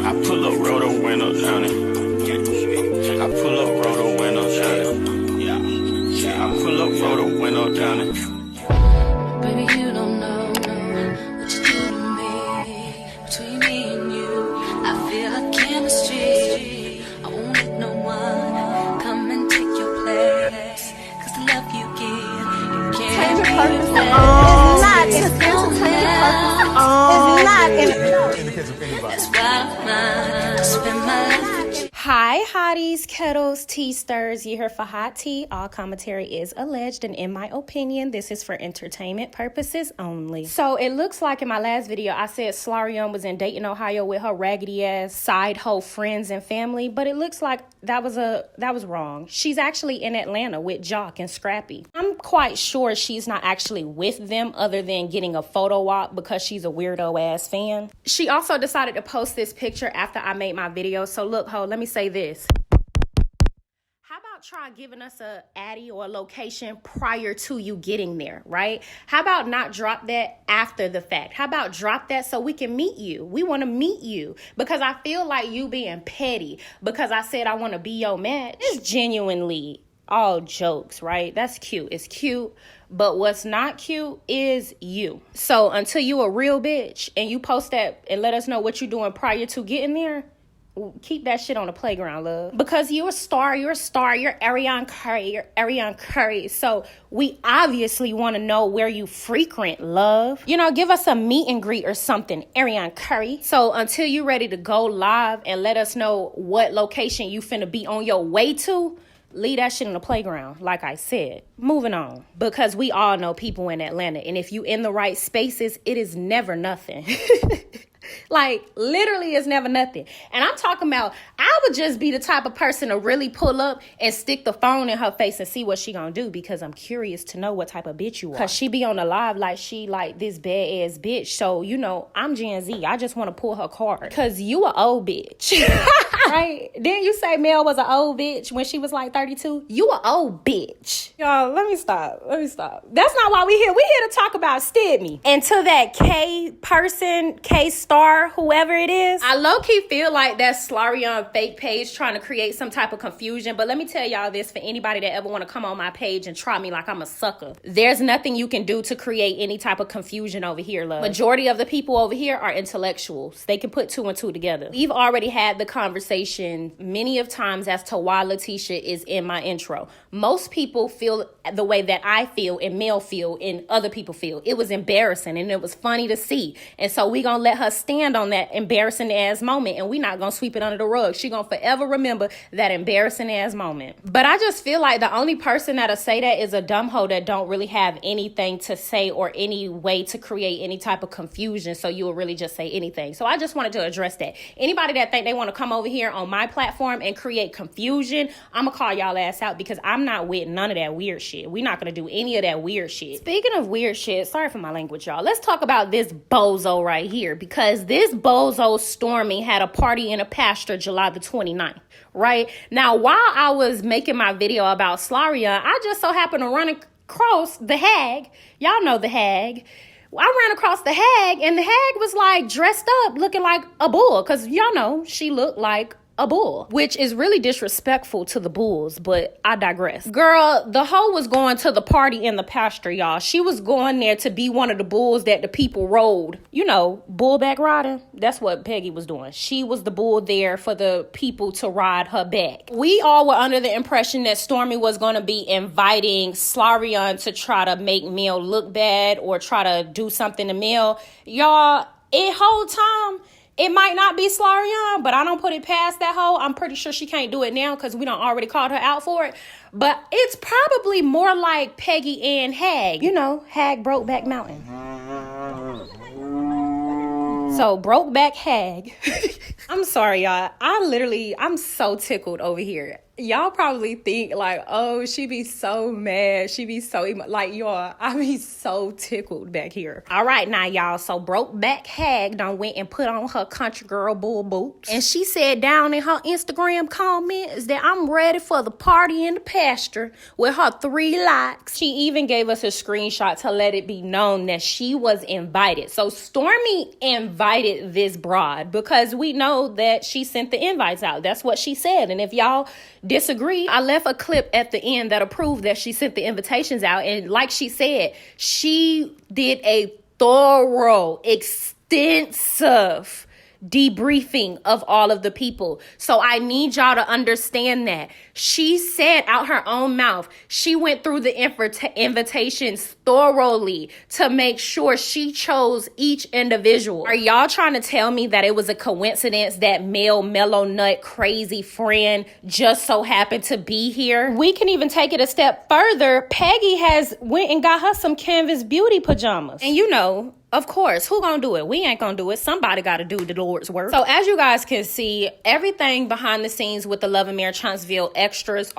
I pull up, roll the window down it. I pull up, roll the window down it. Yeah, I pull up, roll the window down it. Baby, you don't know what you do to me. Between me and you, I feel like chemistry. I won't let no one come and take your place. Cause the love you give, you can't Hi, hotties, kettles, tea stirs. You're here for hot tea. All commentary is alleged, and in my opinion, this is for entertainment purposes only. So it looks like in my last video, I said Slarion was in Dayton, Ohio with her raggedy ass side hoe friends and family, but it looks like that was wrong. She's actually in Atlanta with Jock and Scrappy. I'm quite sure she's not actually with them other than getting a photo op because she's a weirdo ass fan. She also decided to post this picture after I made my video. So look, ho, let me say this. How about try giving us a addy or a location prior to you getting there, right? How about not drop that after the fact? How about drop that so we can meet you? We want to meet you because I feel like you being petty because I said I want to be your match. It's genuinely all jokes, right? That's cute. It's cute. But what's not cute is you. So until you a real bitch and you post that and let us know what you're doing prior to getting there, keep that shit on the playground, love. Because you're a star, you're Ariana Curry. So we obviously want to know where you frequent, love. You know, give us a meet and greet or something, Ariana Curry. So until you're ready to go live and let us know what location you finna be on your way to, leave that shit in the playground, like I said. Moving on. Because we all know people in Atlanta. And if you in the right spaces, it is never nothing. Like, literally, it's never nothing. And I'm talking about, I would just be the type of person to really pull up and stick the phone in her face and see what she gonna do because I'm curious to know what type of bitch you are. Because she be on the live like she like this bad-ass bitch. So, you know, I'm Gen Z. I just want to pull her card. Because you a old bitch. Right? Didn't you say Mel was an old bitch when she was like 32? You a old bitch. Y'all, let me stop. That's not why we here. We here to talk about Stormi. And to that K person, K star, whoever it is, I low-key feel like that's Slarion fake page trying to create some type of confusion. But let me tell y'all this, for anybody that ever want to come on my page and try me like I'm a sucker, there's nothing you can do to create any type of confusion over here, love. Majority of the people over here are intellectuals. They can put two and two together. We've already had the conversation many of times as to why Letitia is in my intro. Most people feel the way that I feel and Mel feel and other people feel. It was embarrassing and it was funny to see. And so we gonna let her stand on that embarrassing ass moment and we not gonna sweep it under the rug. She gonna forever remember that embarrassing ass moment. But I just feel like the only person that'll say that is a dumb hoe that don't really have anything to say or any way to create any type of confusion. So you will really just say anything. So I just wanted to address that. Anybody that think they want to come over here on my platform and create confusion, I'm gonna call y'all ass out because I'm not with none of that weird shit. We're not gonna do any of that weird shit. Speaking of weird shit, sorry for my language, y'all. Let's talk about this bozo right here because this bozo Stormy had a party in a Pasture July the 29th, right? Now, while I was making my video about Slarion, I just so happened to run across the hag. Y'all know the hag. I ran across the hag and the hag was like dressed up looking like a bull because y'all know she looked like a bull, which is really disrespectful to the bulls, but I digress. Girl, the hoe was going to the party in the pasture, y'all. She was going there to be one of the bulls that the people rode. You know, bullback riding. That's what Peggy was doing. She was the bull there for the people to ride her back. We all were under the impression that Stormy was going to be inviting Slarion to try to make Mel look bad or try to do something to Mel. Y'all, it whole time, it might not be Slarion, but I don't put it past that hoe. I'm pretty sure she can't do it now because we done already called her out for it. But it's probably more like Peggy and Hag. You know, Hag Brokeback Mountain. So, Brokeback Hag. I'm sorry, y'all. I'm so tickled over here. Y'all probably think like, oh, she be so mad. She be so like, y'all, I be so tickled back here. All right, now, y'all. So Brokeback Hag done went and put on her country girl bull boots. And she said down in her Instagram comments that I'm ready for the party in the pasture with her 3 likes. She even gave us a screenshot to let it be known that she was invited. So Stormy invited this broad because we know that she sent the invites out. That's what she said. And if y'all disagree, I left a clip at the end that'll prove that she sent the invitations out. And like she said, she did a thorough, extensive debriefing of all of the people. So I need y'all to understand that. She said out her own mouth, she went through the invitations thoroughly to make sure she chose each individual. Are y'all trying to tell me that it was a coincidence that male mellow nut crazy friend just so happened to be here? We can even take it a step further. Peggy has went and got her some Canvas Beauty pajamas. And you know, of course, who gonna do it? We ain't gonna do it. Somebody gotta do the Lord's work. So as you guys can see, everything behind the scenes with the Love and Mayor Chunksville extras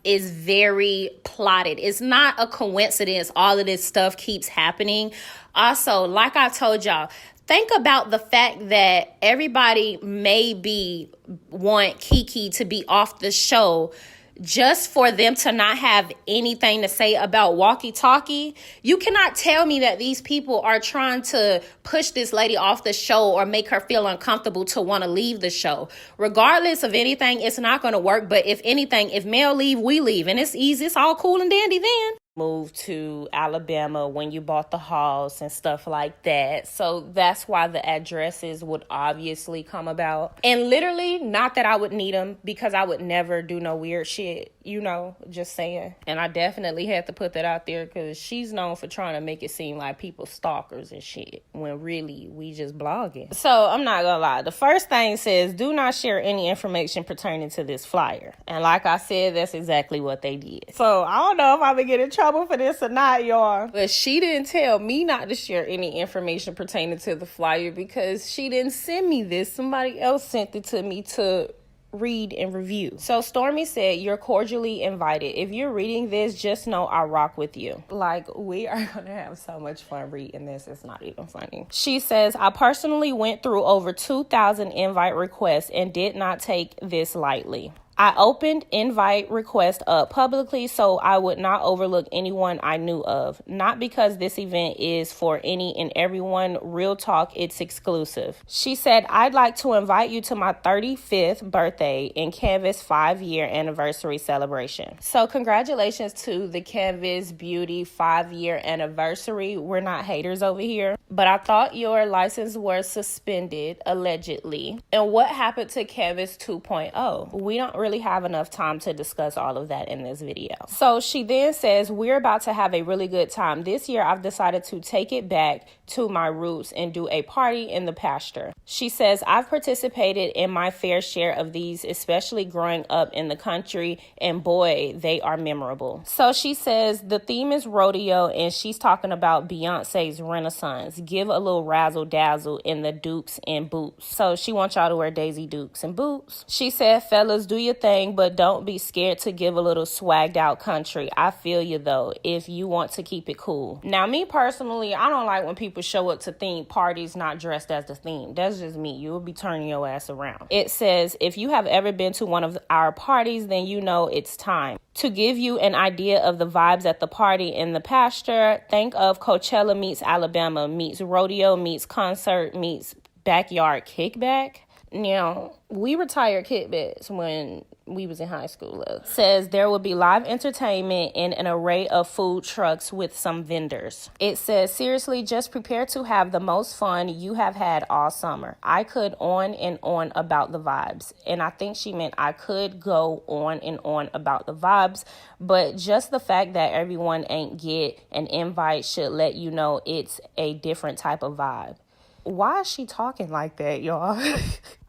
is very plotted. It's not a coincidence all of this stuff keeps happening. Also, like I told y'all, think about the fact that everybody maybe want Kiki to be off the show just for them to not have anything to say about Walkie Talkie. You cannot tell me that these people are trying to push this lady off the show or make her feel uncomfortable to want to leave the show. Regardless of anything, it's not going to work. But if anything, if male leave, we leave. And it's easy. It's all cool and dandy then. Moved to Alabama when you bought the house and stuff like that. So that's why the addresses would obviously come about. And literally, not that I would need them because I would never do no weird shit, you know, just saying. And I definitely had to put that out there because she's known for trying to make it seem like people stalkers and shit when really we just blogging. So I'm not gonna lie. The first thing says, do not share any information pertaining to this flyer. And like I said, that's exactly what they did. So I don't know if I'm gonna get in trouble for this or not, y'all. But she didn't tell me not to share any information pertaining to the flyer because she didn't send me this. Somebody else sent it to me to read and review. So Stormy said, you're cordially invited. If you're reading this, just know I rock with you. Like, we are gonna have so much fun reading this. It's not even funny. She says, I personally went through over 2,000 invite requests and did not take this lightly. I opened invite request up publicly so I would not overlook anyone I knew of. Not because this event is for any and everyone. Real talk, it's exclusive. She said, I'd like to invite you to my 35th birthday in Canvas 5-year anniversary celebration. So congratulations to the Canvas Beauty 5-year anniversary. We're not haters over here. But I thought your license was suspended, allegedly. And what happened to Canvas 2.0? We don't really have enough time to discuss all of that in this video. So she then says, we're about to have a really good time. This year, I've decided to take it back to my roots and do a party in the Pasture. She says, I've participated in my fair share of these, especially growing up in the country, and boy, they are memorable. So she says the theme is rodeo, and she's talking about Beyonce's Renaissance. Give a little razzle dazzle in the Dukes and boots. So she wants y'all to wear Daisy Dukes and boots. She said, fellas, do your thing, but don't be scared to give a little swagged out country. I feel you though, if you want to keep it cool. Now, me personally, I don't like when people show up to theme parties not dressed as the theme. That's just me. You will be turning your ass around. It says, if you have ever been to one of our parties, then you know it's time. To give you an idea of the vibes at the party in the Pasture, think of Coachella meets Alabama meets rodeo meets concert meets backyard kickback. Now, we retired kickbacks when we was in high school. Says there will be live entertainment and an array of food trucks with some vendors. It says, seriously, just prepare to have the most fun you have had all summer. I could on and on about the vibes. And I think she meant I could go on and on about the vibes. But just the fact that everyone ain't get an invite should let you know it's a different type of vibe. Why is she talking like that, y'all?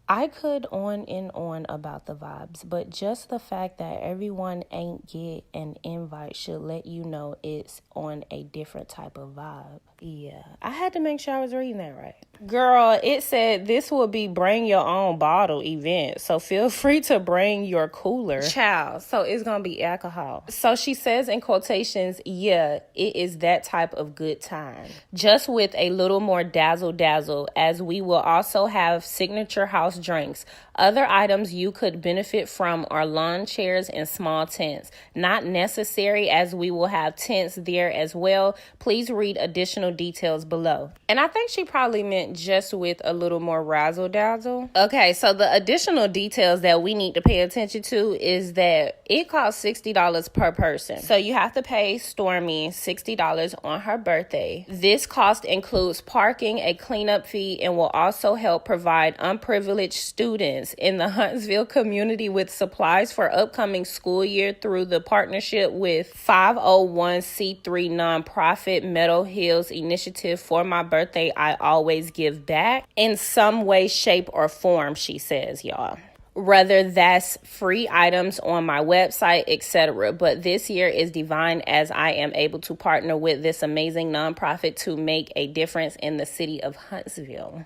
I could on and on about the vibes, but just the fact that everyone ain't get an invite should let you know it's on a different type of vibe. Yeah, I had to make sure I was reading that right. Girl, it said this will be bring your own bottle event. So feel free to bring your cooler. Child, so it's going to be alcohol. So she says in quotations, yeah, it is that type of good time. Just with a little more dazzle dazzle, as we will also have signature house drinks. Other items you could benefit from are lawn chairs and small tents. Not necessary, as we will have tents there as well. Please read additional details below. And I think she probably meant just with a little more razzle dazzle. Okay, so the additional details that we need to pay attention to is that it costs $60 per person. So you have to pay Stormy $60 on her birthday. This cost includes parking, a cleanup fee, and will also help provide unprivileged students in the Huntsville community with supplies for upcoming school year through the partnership with 501c3 nonprofit Meadow Hills Initiative For My Birthday I Always Give Back in some way, shape, or form, she says, y'all. Whether that's free items on my website, etc. But this year is divine as I am able to partner with this amazing nonprofit to make a difference in the city of Huntsville.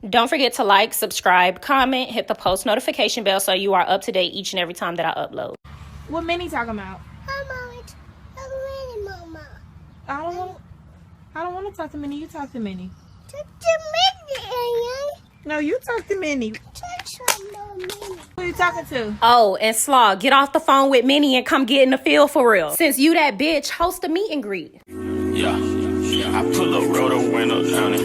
Don't forget to like, subscribe, comment, hit the post notification bell so you are up to date each and every time that I upload. What Minnie talking about? Mama. I don't want to talk to Minnie. You talk to Minnie. Talk to Minnie. No, you talk to Minnie. Who you talking to? Oh, and Slaw, get off the phone with Minnie and come get in the field for real. Since you that bitch, host a meet and greet. Yeah, I pull up, roll the window down it.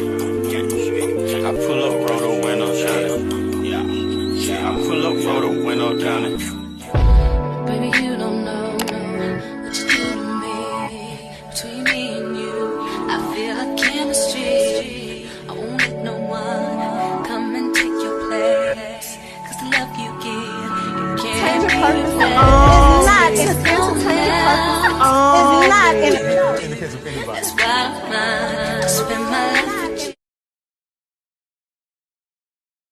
I pull up, roll the window down it. Yeah, I pull up, roll the window down it. Baby, you don't know what you do to me. Between me and you, I feel like chemistry. I won't let no one come and take your place. 'Cause the love you give, you can't It's not in That's why I spend my life